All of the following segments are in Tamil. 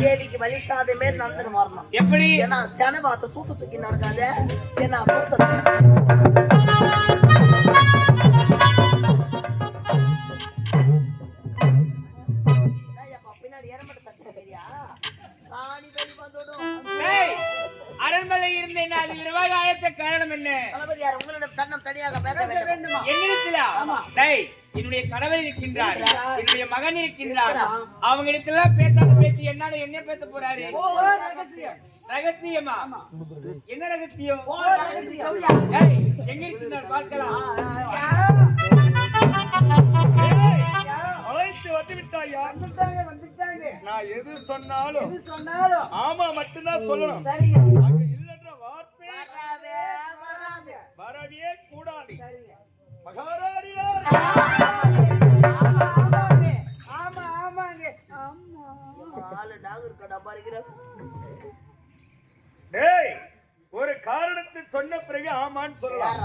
தேவிக்கு வலிக்காத மேல் நடந்து வரணும். எப்படி? ஏன்னா சென பார்த்த சூத்து தூக்கி நடக்காத. ஏன்னா பின்னாடி ஏறமட்ட தட்டியா சாணி வெளி வந்துடும். அரண்மனை இருந்தேன் அது விவகாரத்தை காரணம் என்ன? தளபதியார் உங்களிடம் தன்னம் தனியாக பேச வேண்டுமா? என்னுடைய கணவர் இருக்கின்றார், என்னுடைய மகன் இருக்கின்றார். அவங்க இடத்துல பேசாத பேசி என்னால என்ன பேச போறாரு? ரகசியமா? என்ன ரகசியம்? எங்க இருக்கின்றார் பார்க்கலாம். அழைத்து வந்துவிட்டாயா? வந்துட்டாங்க. நான் எது சொன்னாலும் ஆமா மட்டும்தான் சொல்லணும். இல்லைன்ற வார்த்தை வரவே கூடாது. மகாராணியார் ஒரு காரணத்தை சொன்ன பிறகு ஆமான்னு சொல்லலாம்.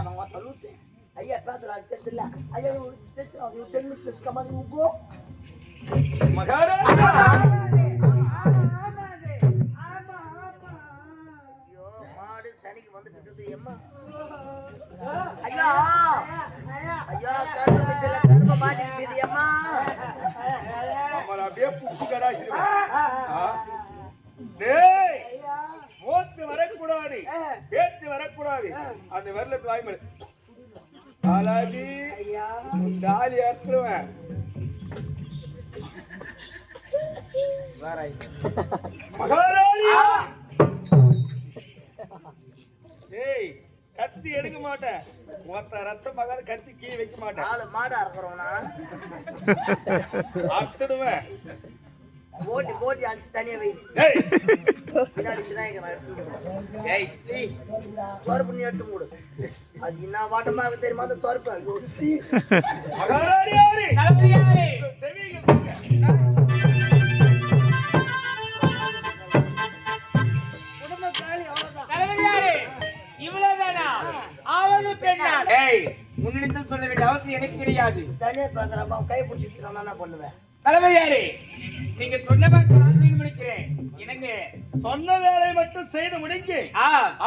ஐயா பேசுறாரு தெரியல. ஐயா மகாராணி வந்துட்டு அம்மா ஐயா ஐயா கரும்பு சில கரும்பு மாட்டிக்கிச்சு அம்மா. நம்மள அப்படியே புடிச்சு கடாசிடுவேன். டேய் மூச்சு வரக்கூடாது, பேச்சு வரக்கூடாது. அந்த வரல வாய்மலை பாலாஜி தாலி அறுத்துருவேன். மகாராணி ஏய் கத்தி எடுக்க மாட்டேன். மொத்த ரத்த மகார கத்தி கீழே வைக்க மாட்டேன். ஆளு மாடா இருக்கிறோம்னா அத்துடுவேன். போட்டி போட்டி அழிச்சு தனியா வை. பின்னாடி சினாய்க்கு தோறுப்பு நீ எட்டு மூடு. அது என்ன வாட்டமாக தெரியுமா அந்த தோறுப்பு? இவ்வளவுதானா? ஆவது பெண்ணா? முன்னிடத்தில் சொல்ல வேண்டிய அவசியம் எனக்கு கிடையாது. தனியா பேசுறப்ப கை பிடிச்சி என்ன பண்ணுவேன்? தளபதியாரே, நீங்க சொன்ன செய்து முடிக்கிறேன். எனக்கு சொன்ன வேலை மட்டும் செய்து முடிங்க.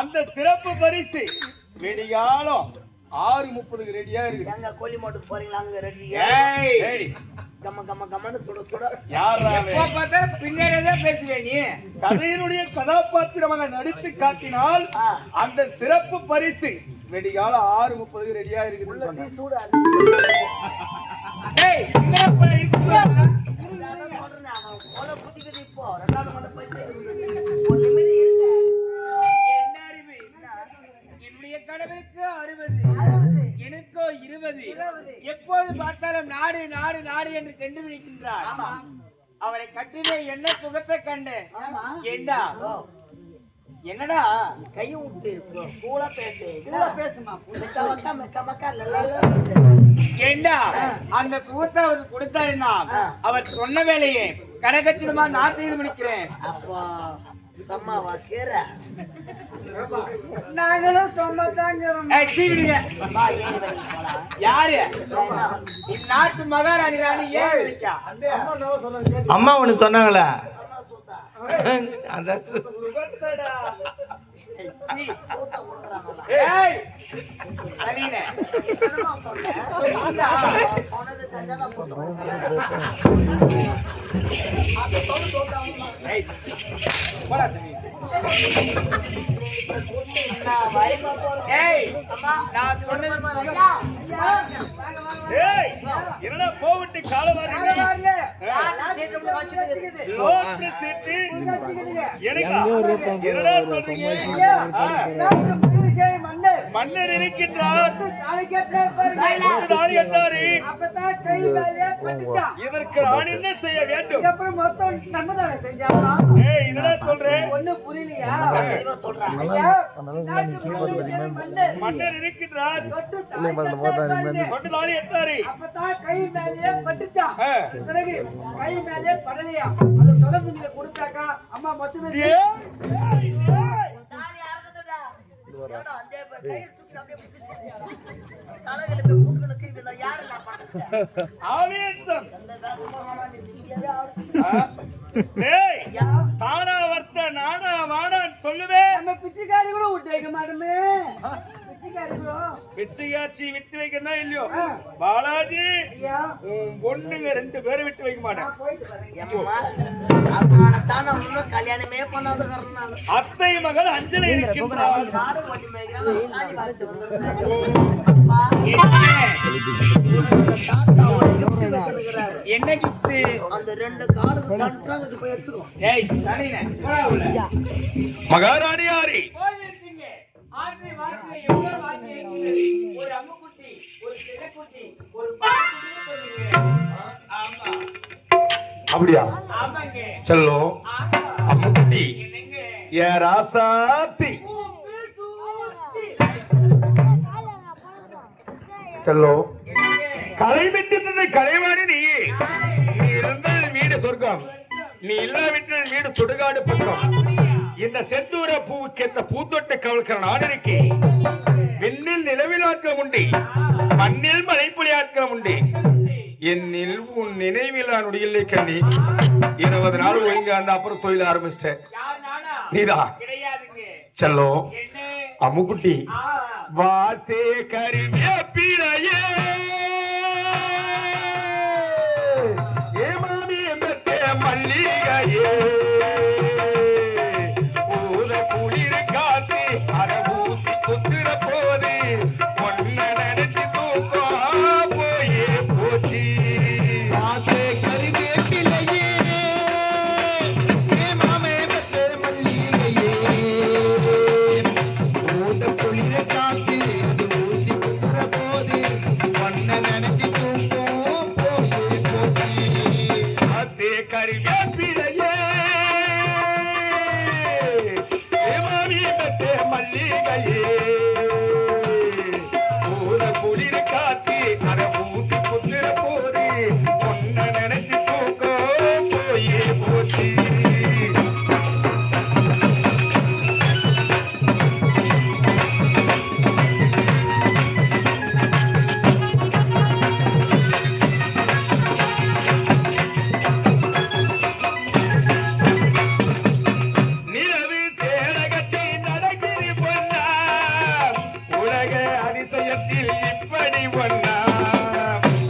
அந்த சிறப்பு பரிசு வெடிகாலம் 6:30 ரெடியா இருக்கு. எங்க கோழி மாட்டுக்கு போறீங்களா? அங்க ரெடி. கம்ம கம்ம கம்மன்னு சுட சுட. எப்போ பார்த்தா பின்னாடியே பேசுவேன். நீ கதையினுடைய கதாபாத்திரமாக நடித்து காட்டினால் அந்த சிறப்பு பரிசு வெடிகாலம் 6:30 ரெடியா இருக்குது. சூடா என்னுடைய கடவுளுக்கு 60, எனக்கோ 20. எப்போது பார்த்தாலும் நாடு நாடு நாடு என்று சென்று விடுகின்றார். அவரை கட்டிலே என்ன சுகத்தை கண்டு ஏண்டா என்னடா கையை விட்டு கூலா பேசுமா ஏண்டா அந்த சுகத்தை அவர் கொடுத்தாருன்னா அவர் சொன்ன வேலையை கடகச்சிதமா நான் செய்து முடிக்கிறேன். அப்போ சம்மாவா கேர நாங்களும் சொன்னதாங்க. யாரு இந்நாட்டு மகாராணி ராணி ஏன் அம்மா ஒண்ணு சொன்னாங்களே அந்த என்னடா போவிட்டு காலவாரி மன்னர் இருக்கின்றார். இதற்கு நான் என்ன செய்ய வேண்டும்? சொல்றேன் மன்னர் இருக்கின்றார். கை மேலே பட்டுச்சா பிறகு கை மேலே படலையா அதை தொடர்ந்து நீங்க கொடுத்தாக்கா அம்மா மொத்தமே ஐயா தானா வர்த்த நானா வானான்னு சொல்லுவேன். நம்ம பிச்சைக்காரி கூட விட்டு வைக்க மாட்டோமே. பிச்சைக்காரி கூட பிச்சைக்காட்சி விட்டு வைக்கணும் இல்லையோ பாலாஜி, ஐயா உன் பொண்ணுங்க 2 பேரும் விட்டு வைக்க மாட்டேன். நான் போயிட்டு வரேன். ஏம்மா அதனால தான் நான் இன்னும் கல்யாணமே பண்ணாத காரணம். அத்தை மகள் அஞ்சலி இருக்கின்றாள். யாரு வண்டி மேய்க்கிறாங்க சாதி வாசிட்டு வந்துருக்காங்க. அப்பா தாத்தா ஒரு gift வச்சிருக்காரு. என்ன gift? அந்த 2 காலுக்கு சண்டாங்க போய் எடுத்துக்கோ. ஏய் சனினே போடா உள்ள. மகாராணியாரி போய் எடுத்தீங்க. ஆசை வாசியை எவ்வளவு வாசி இருக்கிறது. ஒரு அம்முக்குட்டி, ஒரு செல்லக்குட்டி, ஒரு பாட்டுக்குட்டி சொல்லுங்க. ஆமா. அப்படியா ஆமாங்க. செல்லம் ஆமா. அம்முக்குட்டி என்னங்க? ஏ ராசாத்தி செல்லம் கலை விட்டு கலைவாணி நீ இருந்தால் வீடு சொர்க்கம், நீ இல்லாவிட்டால் வீடு சுடுகாடு பக்கம். இந்த செந்தூர பூவுக்கு இந்த பூத்தொட்ட கவல்கிற நாடு இருக்கே. விண்ணில் நிலவில் ஆட்கள் உண்டு, மண்ணில் மலைப்பொழி ஆட்கள் உண்டு. என்னில் உன் நினைவில் நொடியில்லை கண்ணி. 20 நாள் ஒழுங்க அந்த அப்புறம் தொழில் ஆரம்பிச்சிட்டேன். யார் நானா? நீதான் கிடையாதுங்க. செல்லம் என்ன? அம்முக்குட்டி வாசே கருவேப்பிலையே ஏ மாமி எம்பத்தே மல்லிகையே ஊத குளிர் காத்து அரை ஊசி குத்துற போது ஒன்ன நினைச்சு தூக்கம் போயே போச்சு. வாசே கருவேப்பிலையே ஏ மாமி எம்பத்தே மல்லிகையே ஊத குளிர் காத்து அது ஊசி குத்துற போது ஒன்ன நினைச்சு தூக்கம் போயே போச்சு. வாசே கருவேப்பிலையே ஏ மாமி எம்பத்தே மல்லிகையே ஊத குளிர் காத்து அரை ஊசி குத்துற போது ஒன்ன நினைச்சு தூக்கம் போயே போச்சு. நிலவு தேடகத்தை நடக்கிற பொன்னா உலக அதிசயத்தில் இப்படி ஒன்னா.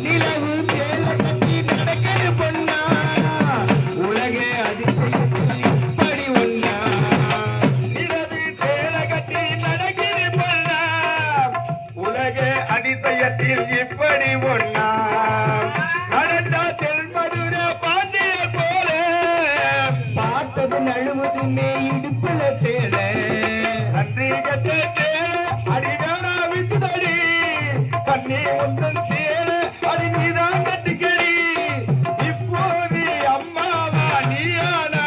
நிலவு தேடகத்தை நடக்கிற பொன்னா உலக அதிசயத்தில் இப்படி ஒன்னா. நிலவு தேடகத்தை நடக்கிற பொன்னா உலக அதிசயத்தில் இப்படி ஒன்னா. நடந்தா தென்மதுர பாண்டிய போல பார்த்தது நழுவதுமே இடுப்புல தேட. நன்றிகத்தை தேட அடிகானா விட்டுதடி கண்ணி முந்தன் சேர அது நீதான் கட்டுக்கடி. இப்போது அம்மாவா நீயானா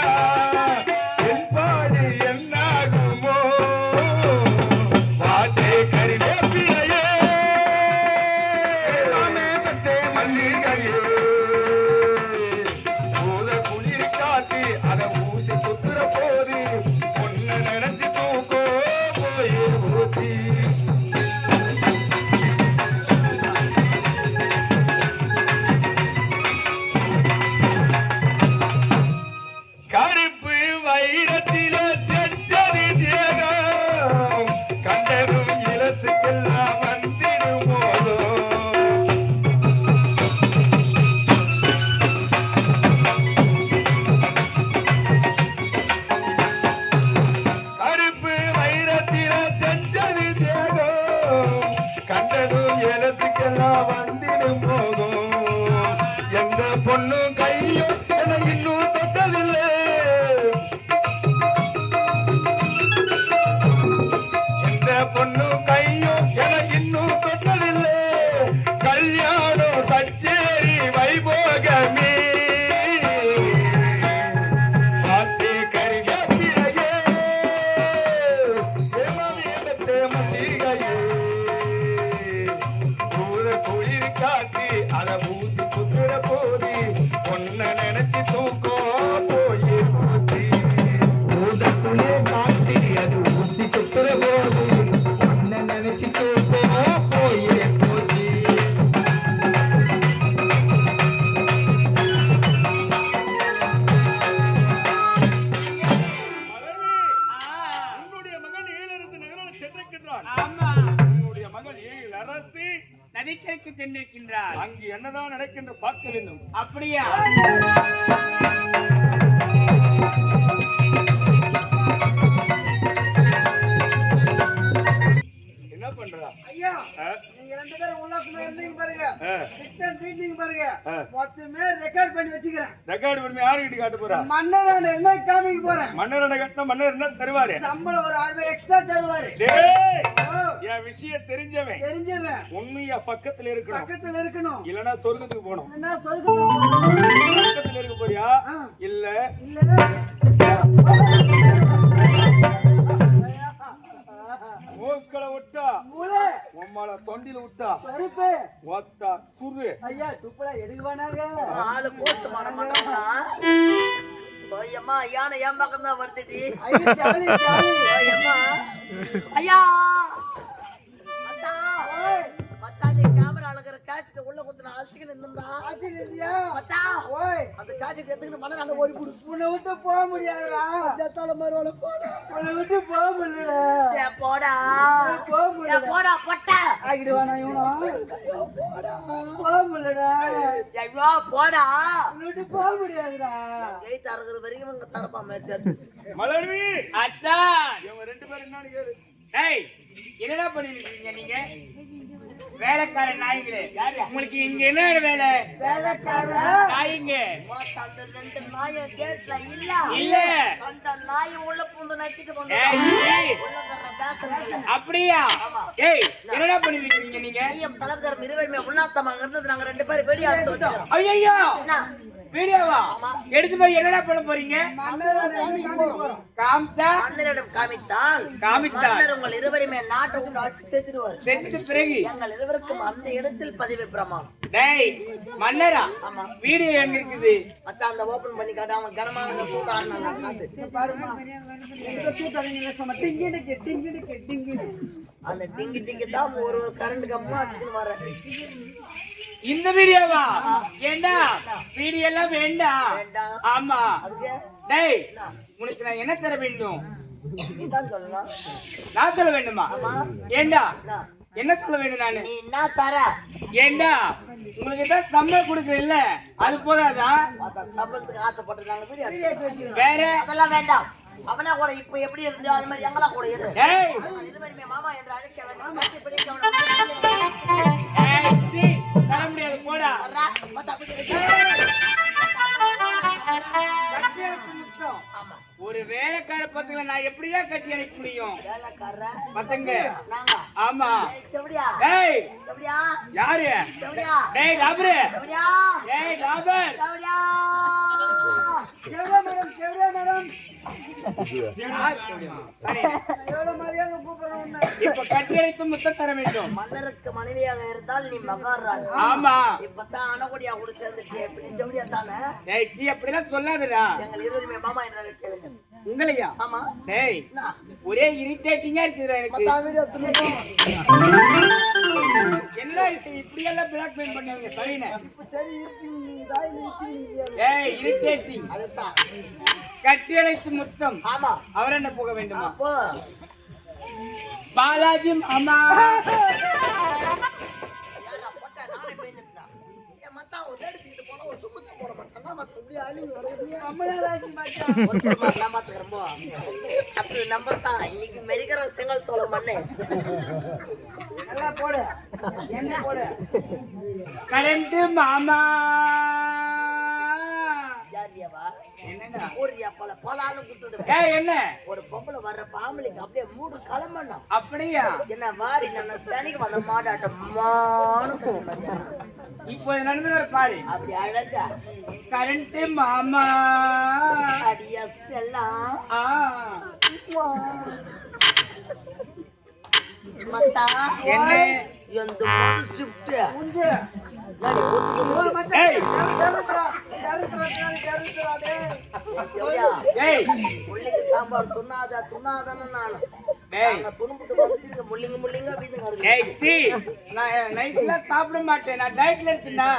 என்பாடு என்னாகுமோ. வாசே கருவேப்பிலையே மாமே பத்தே மல்லிகையே ஊத குளிர் காத்து அத ஊசி குத்துற போது ஒன்ன நினைச்சு தூக்கோ போயே ஊசி. அழைக்கிறதுக்கு சென்றிருக்கின்றார். அங்கு என்னதான் நடக்கின்ற பார்க்க வேண்டும். அப்படியா? என்ன பண்றா? ஐயா ஆ? நீங்க 2 பேரும் உல்லாசமா இருந்தீங்க பாருங்க. ஆ. சிஸ்டம் மீட்டிங் பாருங்க. ஆ. மொத்தமே ரெக்கார்ட் பண்ணி வச்சுக்கிறேன். ரெக்கார்டு பண்ணி யாருக்கிட்ட காட்ட போறா? மன்னரான என்ன காமிக்க போறேன். மன்னரோட கட்டின மன்னர் என்ன தருவாரு? சம்பளம் ஒரு 1000 எக்ஸ்ட்ரா தருவாரு. டேய், ஓ, என் விஷயம் தெரிஞ்சவன் தெரிஞ்சவன் உண்மையா பக்கத்துல இருக்கணும். பக்கத்துல இருக்கணும். இல்லனா சொர்க்கத்துக்கு போகணும். என்ன சொல்லுங்க. பக்கத்துல இருக்க போறியா? ஆ. இல்ல மூக்களை விட்டா மூளை உம்மால தொண்டில விட்டா பருப்பு ஒத்தா சுரு. ஐயா துப்புல எடுக்க வேணாங்க. ஆளு போஸ்ட் பண்ண மாட்டாங்களா? ஐயம்மா யானை என் பக்கம் தான் வருதுடி. ஐயா ஜாலி ஜாலி. ஐயம்மா ஐயா மச்சான் மச்சான் நீ கேமரா அழகிற காட்சிட்டு உள்ள குத்துன அழைச்சிக்கிட்டு இருந்தா ஆச்சி நிதியா. மச்சான் ஓய் அந்த காட்சிட்டு எடுத்துக்கிட்டு மண்ண நாங்க ஓடி போடு. உன்னை விட்டு போக முடியாதுடா. ஜத்தால மறுவல போடா. உன்னை விட்டு போக முடியலடா. ஏ போடா போக ஏ முடியல. போடா பொட்டா. ஆகிடுவானா இவனும். போக முடியலடா. ஐயோ போடா. உன்னை விட்டு போக முடியாதுடா. கை தரகுற வரைக்கும் இவங்க தரப்பா மேட்டர். மலர்வி அத்தான். இவங்க 2 பேரும் என்னன்னு கேளு. டேய், என்னடா பண்ணிருக்கீங்க நீங்க? வேலைக்கார நாய்களே, உங்களுக்கு இங்க என்ன வேலை? வேலைக்காரா. நாய்ங்க அந்த 2 நாய கேட்ல இல்ல இல்ல. அந்த நாய் உள்ள பூந்து நக்கிட்டு வந்து ஏய், ஏய், உள்ள தர பேசல. அப்படியா? ஏய், என்னடா பண்ணிருக்கீங்க நீங்க? ஐயம் தலைவர் இருவருமே உல்லாசமாக இருந்தது. நாங்க 2 பேரும் வெளியே எடுத்து வச்சோம். ஐயோ, என்ன? வீடியோவா எடுத்து போய் என்னடா பண்ண போறீங்க? மன்னரான என்ன காமிக்க போறோம். காமிச்சா மன்னரிடம் காமித்தால் காமித்தால் மன்னர் உங்கள் இருவருமே நாட்டை விட்டு அடிச்சு தேத்திடுவார். செத்துட்டு பிறகு எங்கள் இருவருக்கும் அந்த இடத்தில் பதிவு பிரமாணம். டேய் மன்னரா, ஆமா. வீடியோ எங்க இருக்குது? மச்சான் அந்த ஓபன் பண்ணி காட்டு. அவன் கனமான தூக்கான் காட்டு. இங்க பாருமா. எங்க தூக்காதீங்க சும்மா டிங்கிடுக்கு டிங்கிடுக்கு டிங்கிடு. அந்த டிங்கி டிங்கி தான் ஒரு கரண்ட் கம்பா வச்சுக்கிட்டு வரேன். இந்த வீடியோவா? ஏண்டா வீடியோ எல்லாம் வேண்டாம். வேண்டாம். ஆமா. அதுக்கு டேய், உனக்கு நான் என்ன தர வேண்டும்? நீ தான் சொல்லணும். நான் சொல்ல வேண்டுமா? ஆமா. ஏண்டா என்ன? என்ன சொல்ல வேண்டும் நானு? நீ என்ன தர? ஏண்டா உங்களுக்கு ஏதாவது சம்பளம் கொடுக்கல, அது போதாதா? அதான் சம்பளத்துக்கு ஆசைப்பட்டு நாங்க வீடியோ எடுத்து வச்சுக்கிறோம். வேற? அதெல்லாம் வேண்டாம். அவனா கூட இப்ப எப்படி இருந்தோ அது மாதிரி எங்களா கூட இரு. டேய், இருவருமே மாமா என்று அழைக்க வேண்டும். கட்டி பிடிக்க வேண்டும். ஏய், சீ, தர முடியாது, போடா. வர்றா. மொத்த அப்படி இருக்கு. கட்டி அணைக்க முத்தம். ஆமா. ஒரு வேலைக்கார பசங்களை நான் எப்படியா கட்டி அணைக்க முடியும்? வேலைக்காரர பசங்க. நாங்க. ஆமா. ஏய், செவடியா. டேய், செவடியா. யாரு? செவடியா. டேய் லாபரு. செவடியா. டேய் லாபர். செவடியா. கேவலா மேடம் கேவலா மேடம். யார் சொல்லுமா? சரி, எவ்வளவு மரியாதை கூப்பிடுறோம் உன்னை. இப்ப கட்டி அணைத்து முத்தம் தர வேண்டும். மன்னருக்கு மனைவியாக இருந்தால் நீ மகாராணி. ஆமா. இப்பதான் அணகுடியா கூட சேர்ந்துட்டு எப்படி செவடியா தானே? டேய், சீ, அப்படிலாம் சொல்லாதடா. எங்கள் இருவருமே மாமா என்று அழைக்க வேண்டும். உங்களையா? ஆமா. டேய், ஒரே இரிட்டேட்டிங்கா இருக்குதுடா எனக்கு. மொத்த வீடியோ எடுத்து என்ன இப்படி எல்லாம் பிளாக்மெயில் பண்ணுவீங்க? சரிண்ணே. சரி இருக்கு. நீ தாய் இருக்கு. ஏய், இரிட்டேட்டிங். அதுதான். கட்டி அணைத்து முத்தம். ஆமா. அவர் என்ன போக வேண்டுமா? அப்போ பாலாஜி அம்மா. யாரா போட்டா நானே பேஞ்சிட்டேன். ஏன் மச்சான் ஒரு அடிச்சிட்டு போனா ஒரு சும்முத்தி போற மச்சான். நான் மச்சான் இப்படி அழிஞ்சு வரது. அம்மனாராஜி மச்சான். ஒரு நான் பாத்துக்கிறோம்போ. அப்படி நம்பர் தான். இன்னைக்கு மெரிக்கிற செங்கல் சோளம் மண்ணு. நல்லா போடு. என்ன போடு. கரண்ட் மாமா. ஜாலியாவா? என்னடா? ஒரு பலாலும் குடுத்துடுவேன். ஏய், என்ன ஒரு பொம்பளை வர்ற பாம்பளைக்கு அப்படியே 3 கிளம்பணும். அப்படியா? என்ன வாரி நான் சனிக்கு வந்த மாடாட்டம் மானு கத்துறேன். இப்போ நடந்தது பாரு. அப்படி அழகா கரண்ட் மாமா. அடியா செல்லாம் ஆ, மச்சான் என்ன? எந்த ஒரு ஷிஃப்ட் உண்டு. நாளை பொத்து ஓ பொத்து மச்சான். ஏய். கருத்துறா. கருத்துறா டேய். எவ்வளோ ஏய், முள்ளிங்க சாம்பார் துண்ணாதானே நானு. ஏய், நாங்க துணும்புட்டு வந்து முள்ளிங்க வீதுங்க ஏய், சீ, நான் நைட்ல சாப்பிட மாட்டேன். நான் டயட்ல இருக்கேன்னா.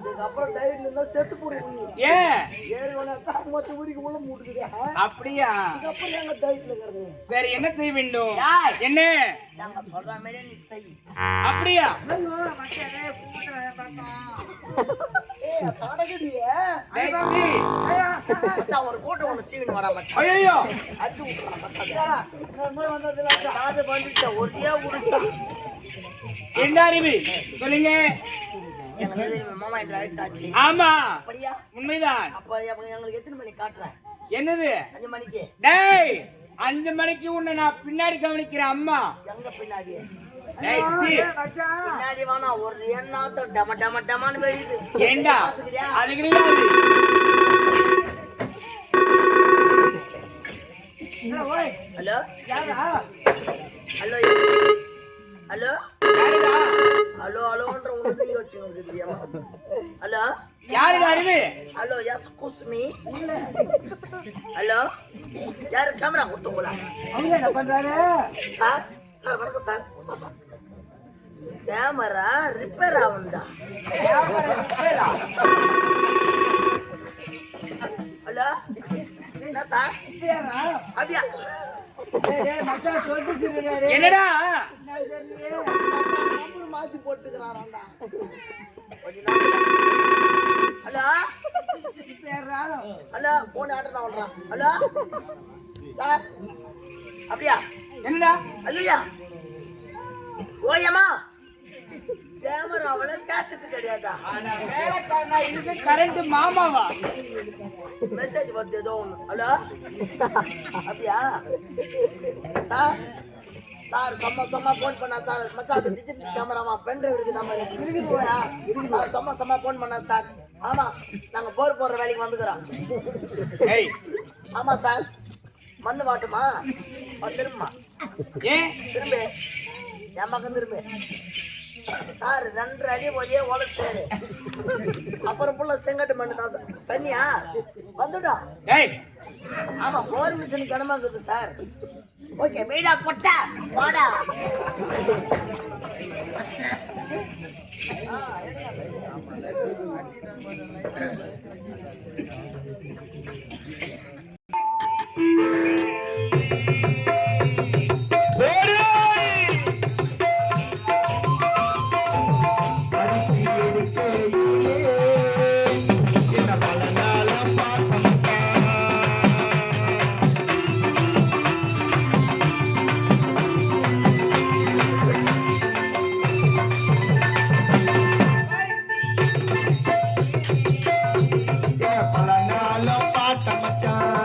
இதுக்கப்புறம் டயட்ல இருந்தா செத்து போடுவீங்க. ஏன் ஏறி தான் மொத்த ஊருக்கு உள்ள மூட்டுக்குது. அப்படியா? இதுக்கப்புறம் எங்க டயட்ல இருக்கிறது? சரி, என்ன செய்ய வேண்டும்? யார்? என்ன நாங்க சொல்ற மாதிரி நீ செய். அப்படியா? ஏய் தடகடியே. டேய், சீ. மச்சான் ஒரு கூட்ட ஒண்ணு சீவின் வரா மச்சான். ஐயையோ. அடிச்சு விட்டுறான் மச்சான். காது வந்துச்சு ஒரே உடுத்தா. என்ன அறிவு சொல்லுங்க. எங்க மாமா என்ற ஆயிட்டாச்சு. ஆமா, அப்படியா? உண்மைதான். அப்ப எங்களுக்கு எத்தனை மணி காட்டுறேன்? என்னது? 5 மணிக்கு. டேய், 5 மணிக்கு உன்னை நான் பின்னாடி கவனிக்கிறேன். அம்மா எங்க பின்னாடி? டேய், சீ. பின்னாடி வேணா ஒரு எண்ணாத்தம் டம டம டமான்னு வெளியுது. ஏண்டா பாத்துக்கிறியா? அது கிடையாது. ஹலோ ஹலோ ஹலோ யாருடா? ஹலோ ஹலோன்ற உங்களுக்கு வச்சுருக்கீங்க. ஹலோ யாருடா அறிவு? Hello excuse me. ஹலோ யாரு கேமரா கொடுத்தவங்களா? அவங்க என்ன பண்றாரு? சார் சார் வணக்கம் சார். கேமரா ரிப்பேர் ஆகுண்டா. ஹலோ என்ன சார்? அப்படியா? மச்சான் சொல்லிட்டு என்னடா? மாத்தி போட்டுக்கிறாராண்டா. ஹலோ ஹலோ போன் ஆர்டர் தான் பண்றான். ஹலோ சார் அப்படியா? என்னடா? அல்லையா ஓயம்மா கேமராவில் கேசட்டு கிடையாதா? இதுக்கு கரண்ட் மாமாவா? மெசேஜ் வருது ஏதோ ஒன்று. ஹலோ அப்படியா சார்? சார் சும்மா ஃபோன் பண்ணா சார். மச்சான் அது டிஜிட்டல் கேமராமா பென் டிரைவ் இருக்குது நம்ம இருக்குதுயா. சார் சும்மா ஃபோன் பண்ணா சார். ஆமா நாங்கள் போர் போடுற வேலைக்கு வந்துக்கிறோம். ஏய், ஆமா சார். மண்ணு வாட்டுமா? திரும்பமா ஏன் திரும்ப என் பக்கம் திரும்ப சார். 2 அடி ஒரே உழைச்சாரு. அப்புறம் புள்ள செங்கட்டு மண்ணு தான் சார். தண்ணியா வந்துடும். ஏய், ஆமா போர் மிஷின் கனமா இருக்குது சார். ஓகே வீடா கொட்டா வாடா. எதுங்க பேசு? பல நாளும் பாட்ட மச்சான்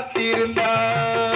காத்திருந்தார்